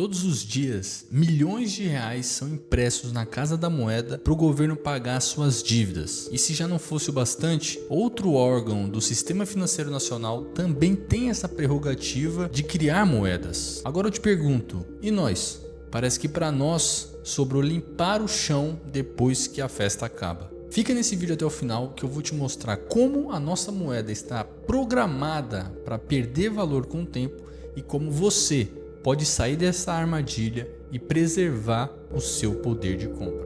Todos os dias, milhões de reais são impressos na Casa da Moeda para o governo pagar suas dívidas. E se já não fosse o bastante, outro órgão do Sistema Financeiro Nacional também tem essa prerrogativa de criar moedas. Agora eu te pergunto, e nós? Parece que para nós sobrou limpar o chão depois que a festa acaba. Fica nesse vídeo até o final que eu vou te mostrar como a nossa moeda está programada para perder valor com o tempo e como você pode sair dessa armadilha e preservar o seu poder de compra.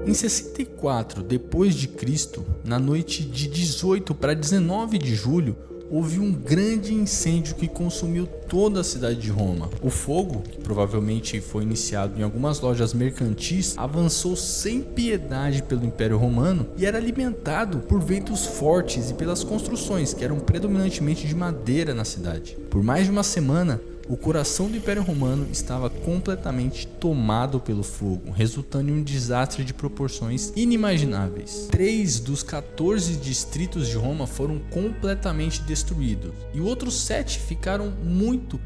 Em 64 depois de Cristo, na noite de 18 para 19 de julho, houve um grande incêndio que consumiu toda a cidade de Roma. O fogo, que provavelmente foi iniciado em algumas lojas mercantis, avançou sem piedade pelo Império Romano e era alimentado por ventos fortes e pelas construções, que eram predominantemente de madeira na cidade. Por mais de uma semana, o coração do Império Romano estava completamente tomado pelo fogo, resultando em um desastre de proporções inimagináveis. 3 dos 14 distritos de Roma foram completamente destruídos e outros 7 ficaram muito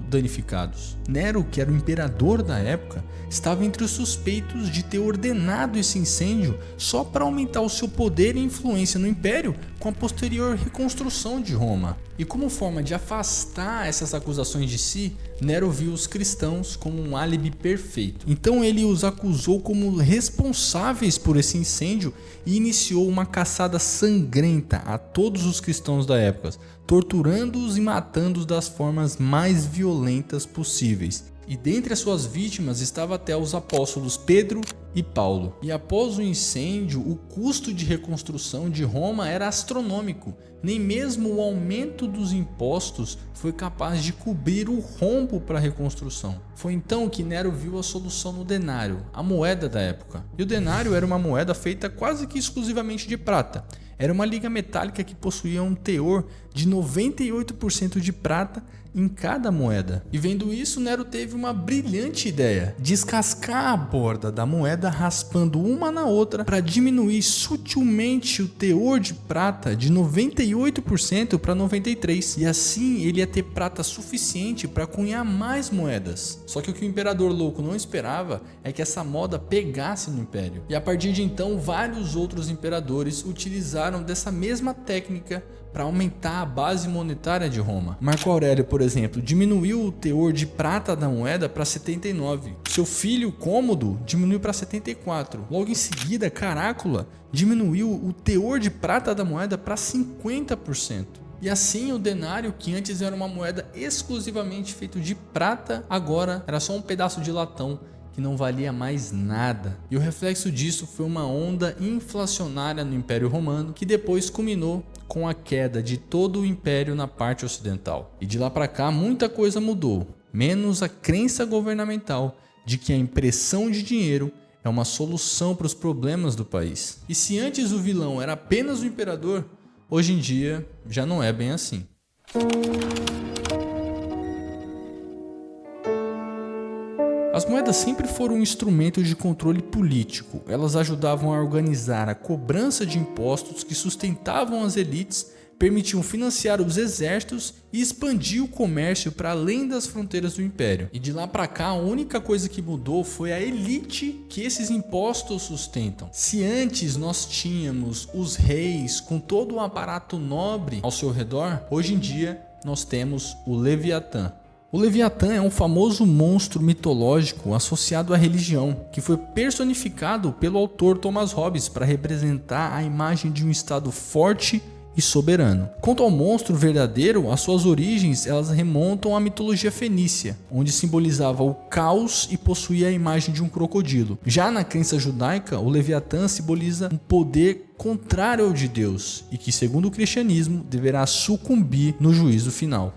danificados. Nero, que era o imperador da época, estava entre os suspeitos de ter ordenado esse incêndio só para aumentar o seu poder e influência no império com a posterior reconstrução de Roma. E como forma de afastar essas acusações de si, Nero viu os cristãos como um álibi perfeito. Então ele os acusou como responsáveis por esse incêndio e iniciou uma caçada sangrenta a todos os cristãos da época, torturando-os e matando-os das formas mais violentas possíveis. E dentre as suas vítimas estava até os apóstolos Pedro e Paulo. E após o incêndio, o custo de reconstrução de Roma era astronômico. Nem mesmo o aumento dos impostos foi capaz de cobrir o rombo para a reconstrução. Foi então que Nero viu a solução no denário, a moeda da época. E o denário era uma moeda feita quase que exclusivamente de prata. Era uma liga metálica que possuía um teor de 98% de prata em cada moeda. E vendo isso, Nero teve uma brilhante ideia: descascar a borda da moeda raspando uma na outra para diminuir sutilmente o teor de prata de 98% para 93%. E assim ele ia ter prata suficiente para cunhar mais moedas. Só que o que o imperador louco não esperava é que essa moda pegasse no império. E a partir de então, vários outros imperadores utilizaram dessa mesma técnica para aumentar a base monetária de Roma. Marco Aurélio, por exemplo, diminuiu o teor de prata da moeda para 79. Seu filho Cômodo diminuiu para 74. Logo em seguida, Carácula diminuiu o teor de prata da moeda para 50%. E assim o denário, que antes era uma moeda exclusivamente feita de prata, agora era só um pedaço de latão que não valia mais nada. E o reflexo disso foi uma onda inflacionária no Império Romano, que depois culminou com a queda de todo o império na parte ocidental. E de lá para cá muita coisa mudou, menos a crença governamental de que a impressão de dinheiro é uma solução para os problemas do país. E se antes o vilão era apenas o imperador, hoje em dia já não é bem assim. As moedas sempre foram um instrumento de controle político. Elas ajudavam a organizar a cobrança de impostos que sustentavam as elites, permitiam financiar os exércitos e expandir o comércio para além das fronteiras do império. E de lá para cá, a única coisa que mudou foi a elite que esses impostos sustentam. Se antes nós tínhamos os reis com todo um aparato nobre ao seu redor, hoje em dia nós temos o Leviatã. O Leviatã é um famoso monstro mitológico associado à religião, que foi personificado pelo autor Thomas Hobbes para representar a imagem de um estado forte e soberano. Quanto ao monstro verdadeiro, as suas origens elas remontam à mitologia fenícia, onde simbolizava o caos e possuía a imagem de um crocodilo. Já na crença judaica, o Leviatã simboliza um poder contrário ao de Deus e que, segundo o cristianismo, deverá sucumbir no juízo final.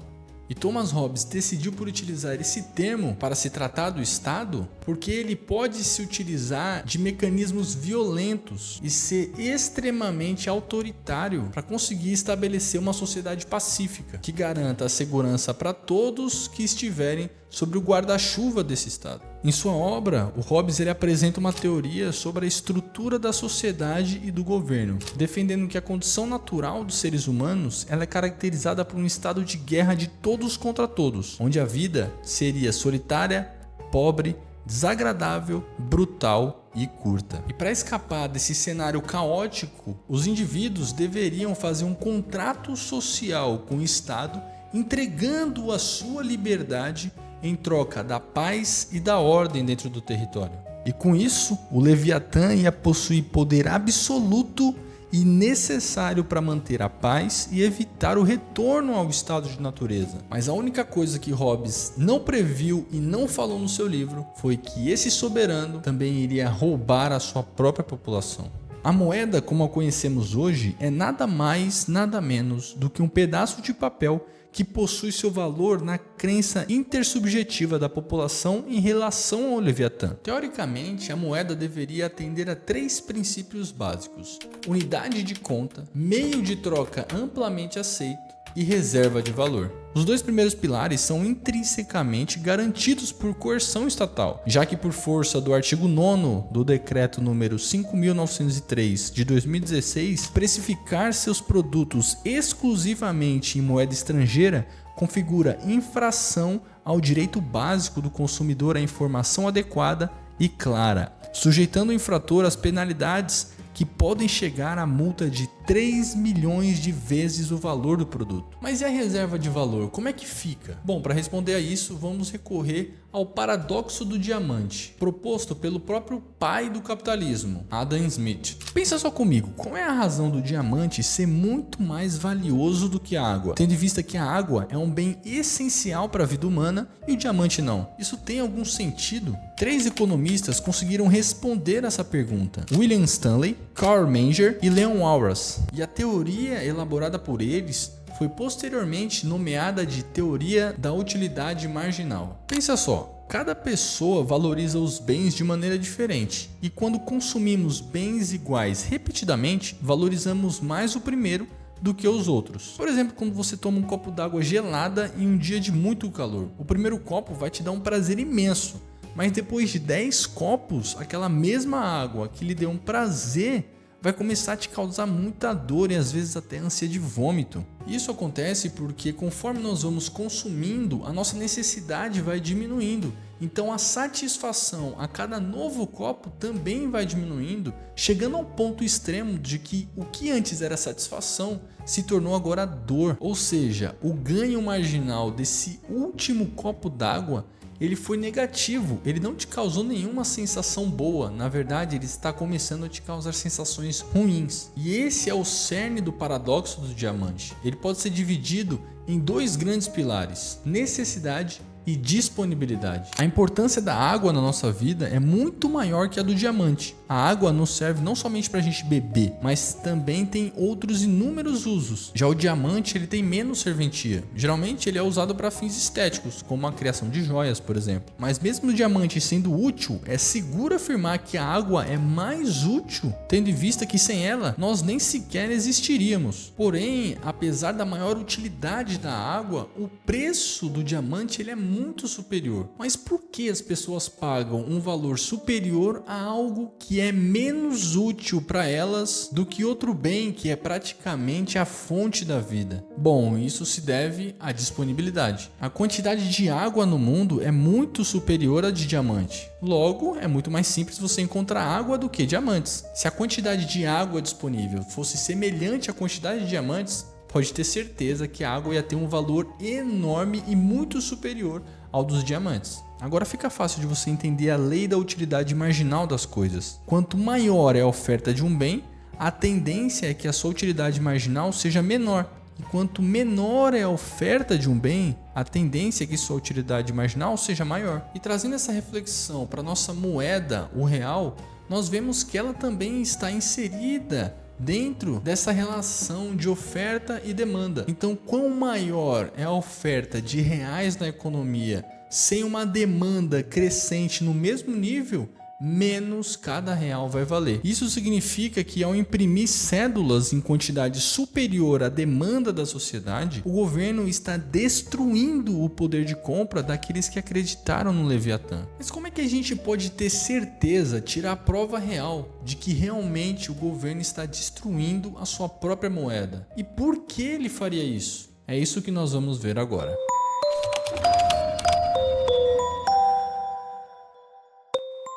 E Thomas Hobbes decidiu por utilizar esse termo para se tratar do Estado porque ele pode se utilizar de mecanismos violentos e ser extremamente autoritário para conseguir estabelecer uma sociedade pacífica que garanta a segurança para todos que estiverem sob o guarda-chuva desse Estado. Em sua obra, o Hobbes ele apresenta uma teoria sobre a estrutura da sociedade e do governo, defendendo que a condição natural dos seres humanos ela é caracterizada por um estado de guerra de todos contra todos, onde a vida seria solitária, pobre, desagradável, brutal e curta. E para escapar desse cenário caótico, os indivíduos deveriam fazer um contrato social com o Estado, entregando a sua liberdade em troca da paz e da ordem dentro do território. E com isso, o Leviatã ia possuir poder absoluto e necessário para manter a paz e evitar o retorno ao estado de natureza. Mas a única coisa que Hobbes não previu e não falou no seu livro foi que esse soberano também iria roubar a sua própria população. A moeda, como a conhecemos hoje, é nada mais, nada menos do que um pedaço de papel que possui seu valor na crença intersubjetiva da população em relação ao Leviatã. Teoricamente, a moeda deveria atender a 3 princípios básicos: unidade de conta, meio de troca amplamente aceito e reserva de valor. Os 2 primeiros pilares são intrinsecamente garantidos por coerção estatal, já que por força do artigo 9º do decreto número 5.903 de 2016, precificar seus produtos exclusivamente em moeda estrangeira configura infração ao direito básico do consumidor à informação adequada e clara, sujeitando o infrator às penalidades que podem chegar a multa de 3 milhões de vezes o valor do produto. Mas e a reserva de valor? Como é que fica? Bom, para responder a isso, vamos recorrer ao paradoxo do diamante, proposto pelo próprio pai do capitalismo, Adam Smith. Pensa só comigo, qual é a razão do diamante ser muito mais valioso do que a água? Tendo em vista que a água é um bem essencial para a vida humana e o diamante não. Isso tem algum sentido? 3 economistas conseguiram responder essa pergunta: William Stanley, Karl Menger e Leon Walras. E a teoria elaborada por eles foi posteriormente nomeada de teoria da utilidade marginal. Pensa só, cada pessoa valoriza os bens de maneira diferente, e quando consumimos bens iguais repetidamente, valorizamos mais o primeiro do que os outros. Por exemplo, quando você toma um copo d'água gelada em um dia de muito calor, o primeiro copo vai te dar um prazer imenso, mas depois de 10 copos, aquela mesma água que lhe deu um prazer vai começar a te causar muita dor e às vezes até ânsia de vômito. Isso acontece porque conforme nós vamos consumindo, a nossa necessidade vai diminuindo. Então a satisfação a cada novo copo também vai diminuindo, chegando ao ponto extremo de que o que antes era satisfação se tornou agora dor. Ou seja, o ganho marginal desse último copo d'água ele foi negativo, ele não te causou nenhuma sensação boa, na verdade ele está começando a te causar sensações ruins. E esse é o cerne do paradoxo do diamante. Ele pode ser dividido em 2 grandes pilares: necessidade e disponibilidade. A importância da água na nossa vida é muito maior que a do diamante. A água nos serve não somente para a gente beber, mas também tem outros inúmeros usos. Já o diamante ele tem menos serventia. Geralmente ele é usado para fins estéticos, como a criação de joias, por exemplo. Mas mesmo o diamante sendo útil, é seguro afirmar que a água é mais útil, tendo em vista que sem ela nós nem sequer existiríamos. Porém, apesar da maior utilidade da água, o preço do diamante ele é muito superior. Mas por que as pessoas pagam um valor superior a algo que é menos útil para elas do que outro bem que é praticamente a fonte da vida? Bom, isso se deve à disponibilidade. A quantidade de água no mundo é muito superior à de diamante. Logo, é muito mais simples você encontrar água do que diamantes. Se a quantidade de água disponível fosse semelhante à quantidade de diamantes, pode ter certeza que a água ia ter um valor enorme e muito superior ao dos diamantes. Agora fica fácil de você entender a lei da utilidade marginal das coisas. Quanto maior é a oferta de um bem, a tendência é que a sua utilidade marginal seja menor. E quanto menor é a oferta de um bem, a tendência é que sua utilidade marginal seja maior. E trazendo essa reflexão para a nossa moeda, o real, nós vemos que ela também está inserida dentro dessa relação de oferta e demanda. Então, quão maior é a oferta de reais na economia sem uma demanda crescente no mesmo nível, menos cada real vai valer. Isso significa que ao imprimir cédulas em quantidade superior à demanda da sociedade, o governo está destruindo o poder de compra daqueles que acreditaram no Leviatã. Mas como é que a gente pode ter certeza, tirar a prova real de que realmente o governo está destruindo a sua própria moeda? E por que ele faria isso? É isso que nós vamos ver agora.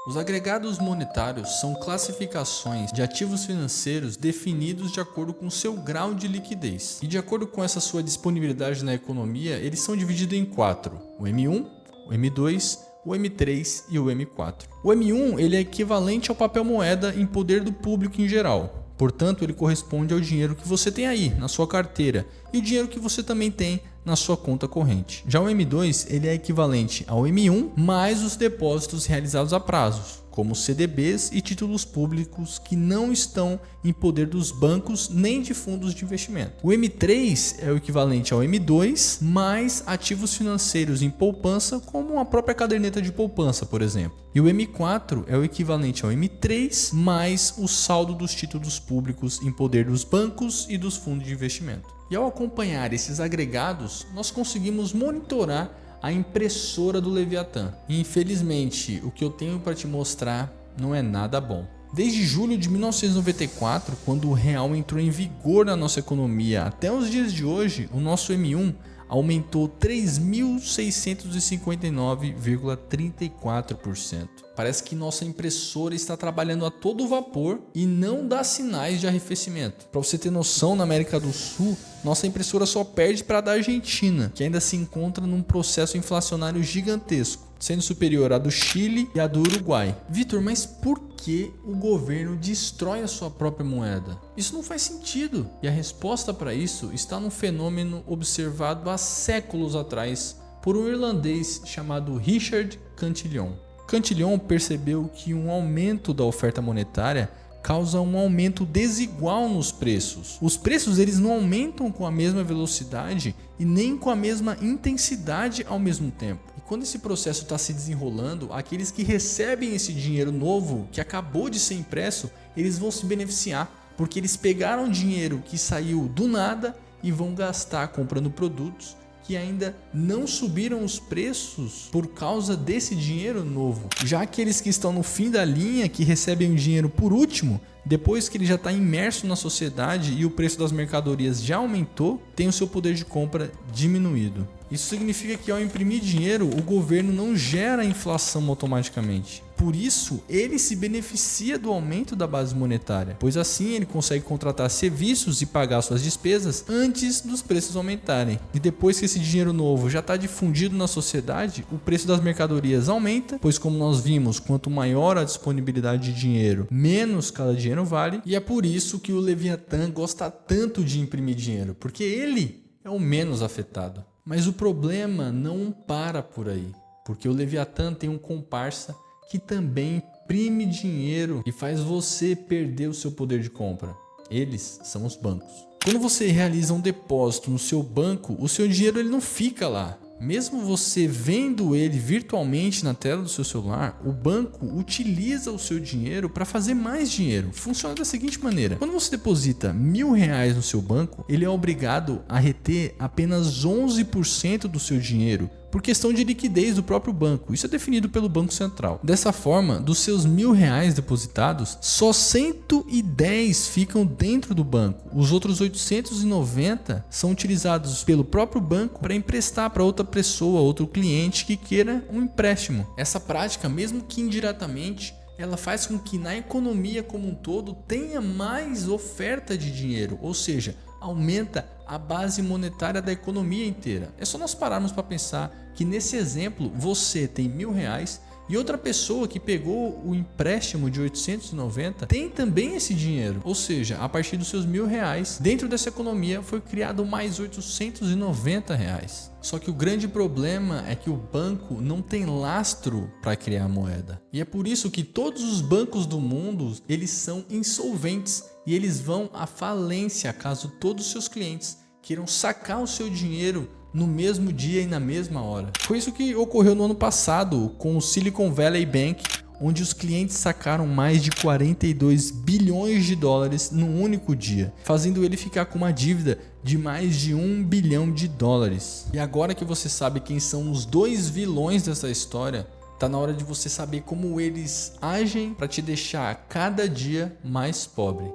Os agregados monetários são classificações de ativos financeiros definidos de acordo com seu grau de liquidez. E de acordo com essa sua disponibilidade na economia, eles são divididos em 4: o M1, o M2, o M3 e o M4. O M1 ele é equivalente ao papel moeda em poder do público em geral. Portanto, ele corresponde ao dinheiro que você tem aí na sua carteira e o dinheiro que você também tem na sua conta corrente. Já o M2 ele é equivalente ao M1 mais os depósitos realizados a prazos, como CDBs e títulos públicos que não estão em poder dos bancos nem de fundos de investimento. O M3 é o equivalente ao M2 mais ativos financeiros em poupança, como a própria caderneta de poupança, por exemplo. E o M4 é o equivalente ao M3 mais o saldo dos títulos públicos em poder dos bancos e dos fundos de investimento. E ao acompanhar esses agregados, nós conseguimos monitorar a impressora do Leviatã. E infelizmente, o que eu tenho para te mostrar não é nada bom. Desde julho de 1994, quando o real entrou em vigor na nossa economia, até os dias de hoje, o nosso M1 aumentou 3.659,34%. Parece que nossa impressora está trabalhando a todo vapor e não dá sinais de arrefecimento. Para você ter noção, na América do Sul, nossa impressora só perde para a da Argentina, que ainda se encontra num processo inflacionário gigantesco, sendo superior à do Chile e à do Uruguai. Vitor, mas por que o governo destrói a sua própria moeda? Isso não faz sentido. E a resposta para isso está num fenômeno observado há séculos atrás por um irlandês chamado Richard Cantillon. Cantillon percebeu que um aumento da oferta monetária causa um aumento desigual nos preços. Os preços eles não aumentam com a mesma velocidade e nem com a mesma intensidade ao mesmo tempo. E quando esse processo está se desenrolando, aqueles que recebem esse dinheiro novo que acabou de ser impresso, eles vão se beneficiar, porque eles pegaram dinheiro que saiu do nada e vão gastar comprando produtos que ainda não subiram os preços por causa desse dinheiro novo. Já aqueles que estão no fim da linha, que recebem o dinheiro por último, depois que ele já está imerso na sociedade e o preço das mercadorias já aumentou, tem o seu poder de compra diminuído. Isso significa que ao imprimir dinheiro, o governo não gera inflação automaticamente. Por isso, ele se beneficia do aumento da base monetária, pois assim ele consegue contratar serviços e pagar suas despesas antes dos preços aumentarem. E depois que esse dinheiro novo já está difundido na sociedade, o preço das mercadorias aumenta, pois como nós vimos, quanto maior a disponibilidade de dinheiro, menos cada dinheiro vale. E é por isso que o Leviatã gosta tanto de imprimir dinheiro, porque ele é o menos afetado. Mas o problema não para por aí, porque o Leviatã tem um comparsa que também imprime dinheiro e faz você perder o seu poder de compra. Eles são os bancos. Quando você realiza um depósito no seu banco, o seu dinheiro ele não fica lá. Mesmo você vendo ele virtualmente na tela do seu celular, o banco utiliza o seu dinheiro para fazer mais dinheiro. Funciona da seguinte maneira: quando você deposita R$1.000 no seu banco, ele é obrigado a reter apenas 11% do seu dinheiro, por questão de liquidez do próprio banco. Isso é definido pelo Banco Central. Dessa forma, dos seus R$1.000 depositados, só 110 ficam dentro do banco. Os outros 890 são utilizados pelo próprio banco para emprestar para outra pessoa, outro cliente que queira um empréstimo. Essa prática, mesmo que indiretamente, ela faz com que na economia como um todo tenha mais oferta de dinheiro, ou seja, aumenta a base monetária da economia inteira. É só nós pararmos para pensar que nesse exemplo você tem R$1.000 e outra pessoa que pegou o empréstimo de 890 tem também esse dinheiro. Ou seja, a partir dos seus R$1.000, dentro dessa economia foi criado mais R$890. Só que o grande problema é que o banco não tem lastro para criar a moeda. E é por isso que todos os bancos do mundo, eles são insolventes e eles vão à falência caso todos os seus clientes queiram sacar o seu dinheiro no mesmo dia e na mesma hora. Foi isso que ocorreu no ano passado com o Silicon Valley Bank, onde os clientes sacaram mais de 42 bilhões de dólares num único dia, fazendo ele ficar com uma dívida de mais de 1 bilhão de dólares. E agora que você sabe quem são os dois vilões dessa história, tá na hora de você saber como eles agem para te deixar cada dia mais pobre.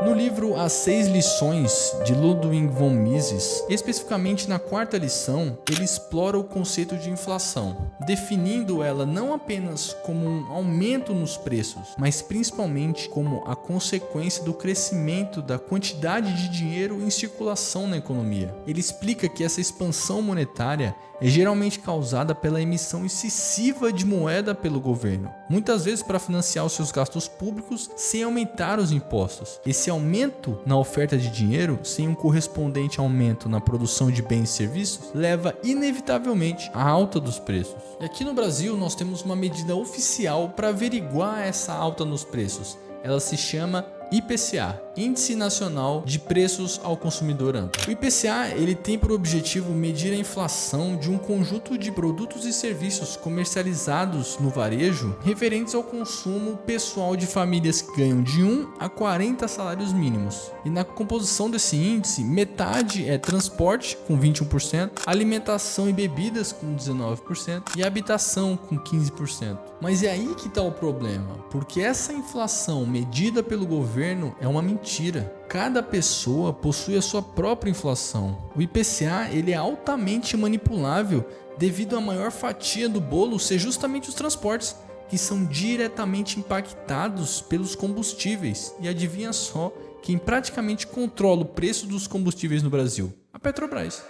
No livro As 6 Lições, de Ludwig von Mises, especificamente na 4ª lição, ele explora o conceito de inflação, definindo ela não apenas como um aumento nos preços, mas principalmente como a consequência do crescimento da quantidade de dinheiro em circulação na economia. Ele explica que essa expansão monetária é geralmente causada pela emissão excessiva de moeda pelo governo, muitas vezes para financiar os seus gastos públicos sem aumentar os impostos. Esse aumento na oferta de dinheiro, sem um correspondente aumento na produção de bens e serviços, leva inevitavelmente à alta dos preços. E aqui no Brasil nós temos uma medida oficial para averiguar essa alta nos preços. Ela se chama IPCA, Índice Nacional de Preços ao Consumidor Amplo. O IPCA ele tem por objetivo medir a inflação de um conjunto de produtos e serviços comercializados no varejo referentes ao consumo pessoal de famílias que ganham de 1 a 40 salários mínimos. E na composição desse índice, metade é transporte, com 21%, alimentação e bebidas, com 19%, e habitação, com 15%. Mas é aí que está o problema, porque essa inflação medida pelo governo é uma mentira. Cada pessoa possui a sua própria inflação. O IPCA ele é altamente manipulável devido à maior fatia do bolo ser justamente os transportes, que são diretamente impactados pelos combustíveis. E adivinha só quem praticamente controla o preço dos combustíveis no Brasil? A Petrobras.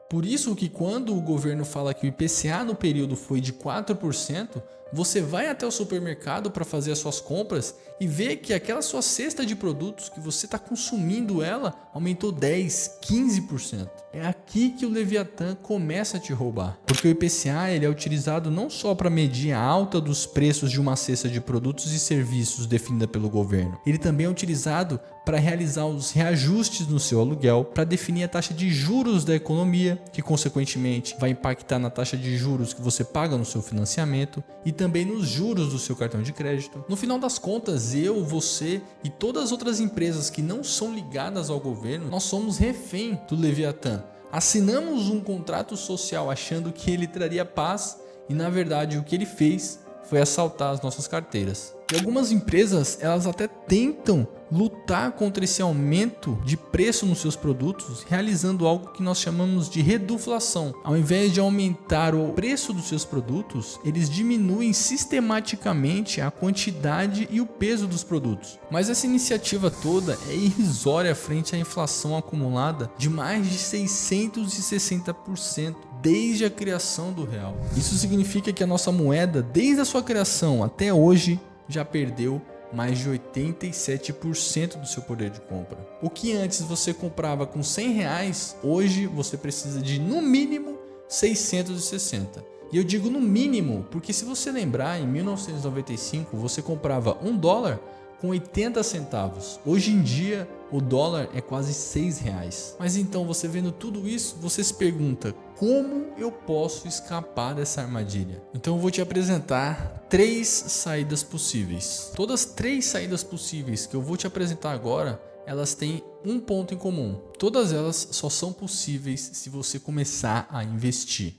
Por isso que quando o governo fala que o IPCA no período foi de 4%, você vai até o supermercado para fazer as suas compras e vê que aquela sua cesta de produtos que você está consumindo ela aumentou 10, 15%. É aqui que o Leviatã começa a te roubar. Porque o IPCA ele é utilizado não só para medir a alta dos preços de uma cesta de produtos e serviços definida pelo governo. Ele também é utilizado para realizar os reajustes no seu aluguel, para definir a taxa de juros da economia, que consequentemente vai impactar na taxa de juros que você paga no seu financiamento e também nos juros do seu cartão de crédito. No final das contas, eu, você e todas as outras empresas que não são ligadas ao governo, nós somos refém do Leviatã. Assinamos um contrato social achando que ele traria paz e na verdade o que ele fez foi assaltar as nossas carteiras. E algumas empresas, elas até tentam lutar contra esse aumento de preço nos seus produtos, realizando algo que nós chamamos de reduflação. Ao invés de aumentar o preço dos seus produtos, eles diminuem sistematicamente a quantidade e o peso dos produtos. Mas essa iniciativa toda é irrisória frente à inflação acumulada de mais de 660%. Desde a criação do real. Isso significa que a nossa moeda, desde a sua criação até hoje, já perdeu mais de 87% do seu poder de compra. O que antes você comprava com R$100, hoje você precisa de no mínimo 660. E eu digo no mínimo porque se você lembrar, em 1995 você comprava $1 com 80 centavos. Hoje em dia o dólar é quase R$6. Mas então você vendo tudo isso, você se pergunta: como eu posso escapar dessa armadilha? Então eu vou te apresentar 3 saídas possíveis. Todas as 3 saídas possíveis que eu vou te apresentar agora, elas têm um ponto em comum. Todas elas só são possíveis se você começar a investir.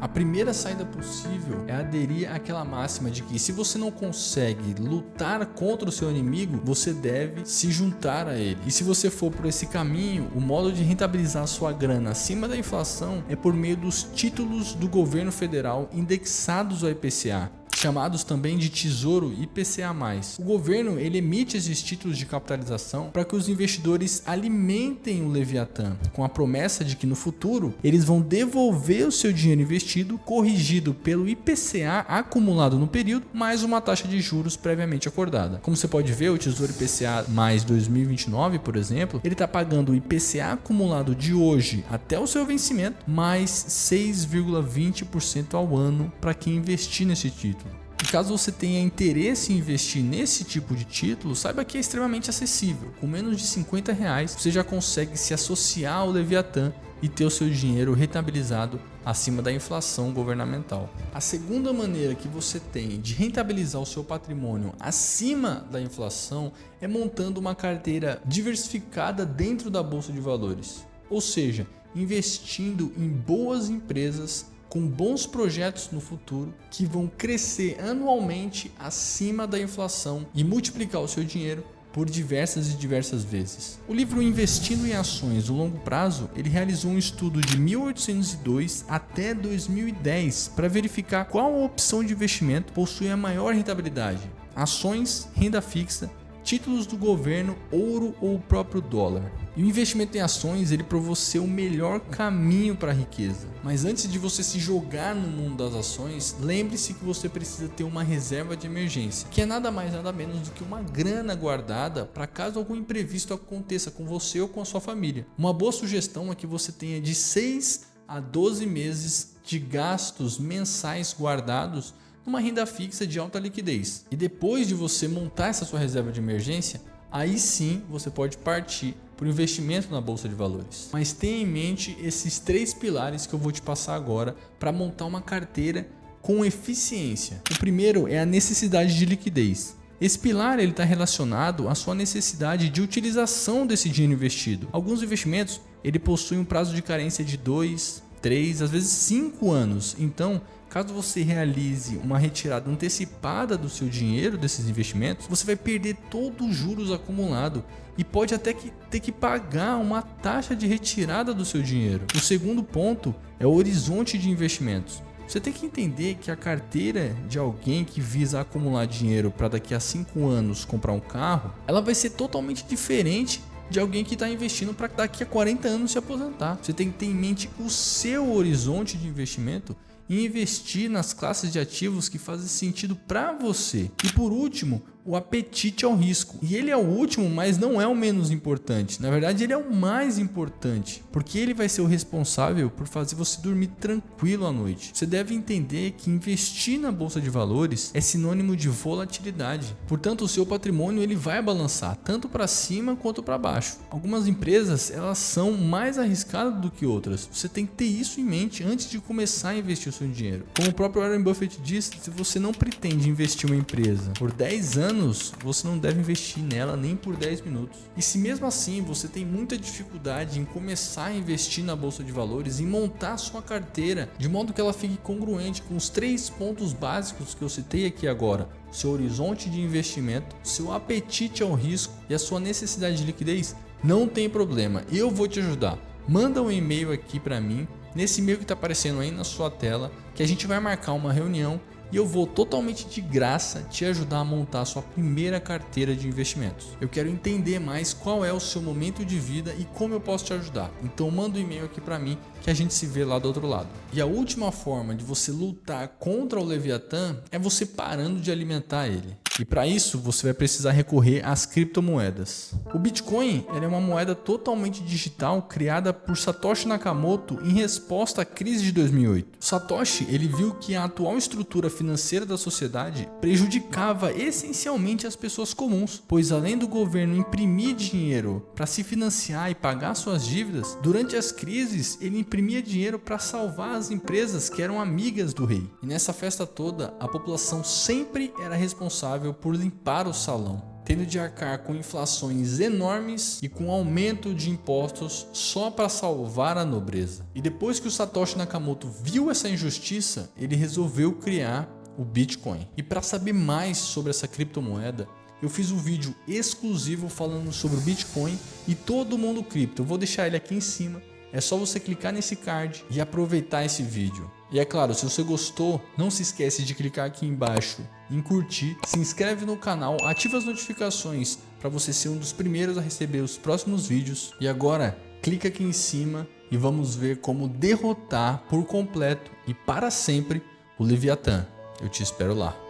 A primeira saída possível é aderir àquela máxima de que se você não consegue lutar contra o seu inimigo, você deve se juntar a ele. E se você for por esse caminho, o modo de rentabilizar a sua grana acima da inflação é por meio dos títulos do governo federal indexados ao IPCA. Chamados também de Tesouro IPCA+. O governo ele emite esses títulos de capitalização para que os investidores alimentem o Leviatã, com a promessa de que no futuro eles vão devolver o seu dinheiro investido, corrigido pelo IPCA acumulado no período, mais uma taxa de juros previamente acordada. Como você pode ver, o Tesouro IPCA mais 2029, por exemplo, ele está pagando o IPCA acumulado de hoje até o seu vencimento, mais 6,20% ao ano para quem investir nesse título. E caso você tenha interesse em investir nesse tipo de título, saiba que é extremamente acessível. Com menos de R$50, você já consegue se associar ao Leviatã e ter o seu dinheiro rentabilizado acima da inflação governamental. A segunda maneira que você tem de rentabilizar o seu patrimônio acima da inflação é montando uma carteira diversificada dentro da Bolsa de Valores. Ou seja, investindo em boas empresas com bons projetos no futuro que vão crescer anualmente acima da inflação e multiplicar o seu dinheiro por diversas e diversas vezes. O livro Investindo em Ações no Longo Prazo, ele realizou um estudo de 1802 até 2010 para verificar qual opção de investimento possui a maior rentabilidade: ações, renda fixa, títulos do governo, ouro ou o próprio dólar. E o investimento em ações ele provou ser o melhor caminho para a riqueza. Mas antes de você se jogar no mundo das ações, lembre-se que você precisa ter uma reserva de emergência, que é nada mais nada menos do que uma grana guardada para caso algum imprevisto aconteça com você ou com a sua família. Uma boa sugestão é que você tenha de 6 a 12 meses de gastos mensais guardados numa renda fixa de alta liquidez. E depois de você montar essa sua reserva de emergência, aí sim você pode partir para o investimento na Bolsa de Valores. Mas tenha em mente esses 3 pilares que eu vou te passar agora para montar uma carteira com eficiência. O primeiro é a necessidade de liquidez. Esse pilar está relacionado à sua necessidade de utilização desse dinheiro investido. Alguns investimentos ele possuem um prazo de carência de 2, 3, às vezes 5 anos. Então, caso você realize uma retirada antecipada do seu dinheiro desses investimentos, você vai perder todos os juros acumulados e pode até ter que pagar uma taxa de retirada do seu dinheiro. O segundo ponto é o horizonte de investimentos. Você tem que entender que a carteira de alguém que visa acumular dinheiro para daqui a 5 anos comprar um carro, ela vai ser totalmente diferente de alguém que está investindo para daqui a 40 anos se aposentar. Você tem que ter em mente o seu horizonte de investimento e investir nas classes de ativos que fazem sentido para você. E por último, o apetite ao risco. E ele é o último, mas não é o menos importante. Na verdade, ele é o mais importante, porque ele vai ser o responsável por fazer você dormir tranquilo à noite. Você deve entender que investir na Bolsa de Valores é sinônimo de volatilidade. Portanto, o seu patrimônio ele vai balançar tanto para cima quanto para baixo. Algumas empresas elas são mais arriscadas do que outras. Você tem que ter isso em mente antes de começar a investir o seu dinheiro. Como o próprio Warren Buffett disse, se você não pretende investir em uma empresa por 10 anos, você não deve investir nela nem por 10 minutos. E se mesmo assim você tem muita dificuldade em começar a investir na Bolsa de Valores e montar sua carteira de modo que ela fique congruente com os 3 pontos básicos que eu citei aqui agora: seu horizonte de investimento, seu apetite ao risco e a sua necessidade de liquidez, não tem problema, eu vou te ajudar. Manda um e-mail aqui para mim, nesse e-mail que está aparecendo aí na sua tela, que a gente vai marcar uma reunião e eu vou totalmente de graça te ajudar a montar a sua primeira carteira de investimentos. Eu quero entender mais qual é o seu momento de vida e como eu posso te ajudar. Então manda um e-mail aqui para mim que a gente se vê lá do outro lado. E a última forma de você lutar contra o Leviatã é você parando de alimentar ele. E para isso você vai precisar recorrer às criptomoedas. O Bitcoin é uma moeda totalmente digital criada por Satoshi Nakamoto em resposta à crise de 2008. Satoshi ele viu que a atual estrutura financeira da sociedade prejudicava essencialmente as pessoas comuns, pois além do governo imprimir dinheiro para se financiar e pagar suas dívidas, durante as crises ele imprimia dinheiro para salvar as empresas que eram amigas do rei. E nessa festa toda, a população sempre era responsável por limpar o salão, tendo de arcar com inflações enormes e com aumento de impostos só para salvar a nobreza. E depois que o Satoshi Nakamoto viu essa injustiça, ele resolveu criar o Bitcoin. E para saber mais sobre essa criptomoeda, eu fiz um vídeo exclusivo falando sobre o Bitcoin e todo mundo cripto. Eu vou deixar ele aqui em cima. É só você clicar nesse card e aproveitar esse vídeo. E é claro, se você gostou, não se esquece de clicar aqui embaixo em curtir, se inscreve no canal, ativa as notificações para você ser um dos primeiros a receber os próximos vídeos. E agora, clica aqui em cima e vamos ver como derrotar por completo e para sempre o Leviatã. Eu te espero lá.